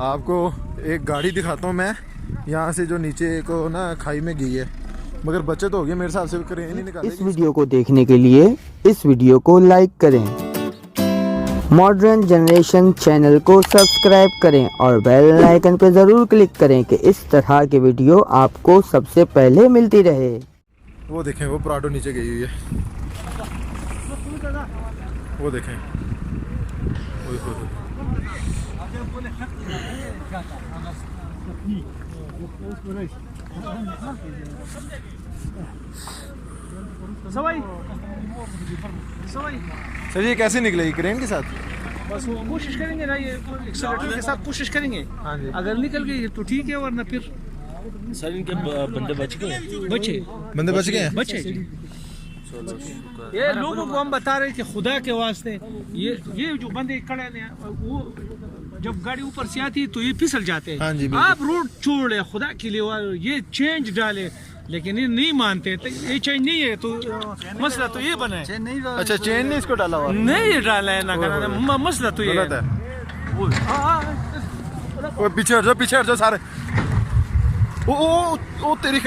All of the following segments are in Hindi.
आपको एक गाड़ी दिखाता हूँ मैं, यहाँ से जो नीचे को ना खाई में गई है, मगर बचत हो गई मेरे हिसाब से, क्रेन ही निकालेगी। इस वीडियो को देखने के लिए इस वीडियो को लाइक करें, मॉडर्न जनरेशन चैनल को सब्सक्राइब करें और बेल आइकन पर ज़रूर क्लिक करें कि इस तरह के वीडियो आपको सबसे पहले मिलती रहे। वो देखें, वो प्राडो नीचे गई हुई है, वो देखें। सर ये कैसे निकलेगी क्रेन के साथ? बस वो कोशिश करेंगे ना, ये एक्सेलेरेटर के साथ कोशिश करेंगे। हाँ जी। अगर निकल गई तो ठीक है, वरना फिर सर इनके बंदे बच गए, बंदे बच गए हैं? बचे। ये लोगों को हम बता रहे हैं कि खुदा के वास्ते ये जो बंदे खड़े हैं, वो जब गाड़ी ऊपर से आती है तो ये फिसल जाते हैं। हाँ जी, बिल्कुल। आप रोड छोड़े खुदा के लिए, और ये चेंज डाले, लेकिन ये नहीं मानते। तो ये चेंज नहीं है, तो मसला तो ये बना है। अच्छा, चेन ने इसको डाला हुआ? नहीं डाला है ना, करना मसला तो ये गलत है। है। वो पीछे हट जाओ सारे। ओ तेरी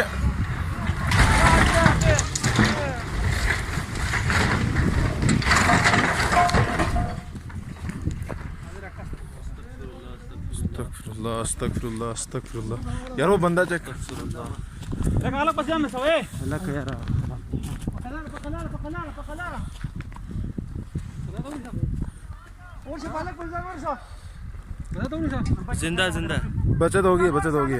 अस्तगफिरुल्लाह। यार वो बंदा चेक कर। जिंदा जिंदा बचत होगी, बचत होगी,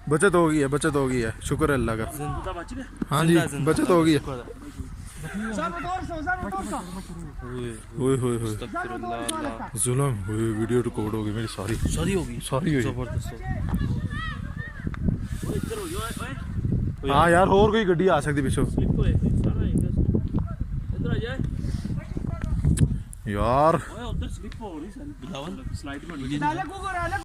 बचत होगी है, बचत होगी है, शुक्र है अल्लाह का। हाँ जी, बचत होगी है। जुल्म हुई, वीडियो रिकॉर्ड हो गई मेरी सारी होगी। हाँ यार, और कोई गड्डी आ सकती पिछो यार।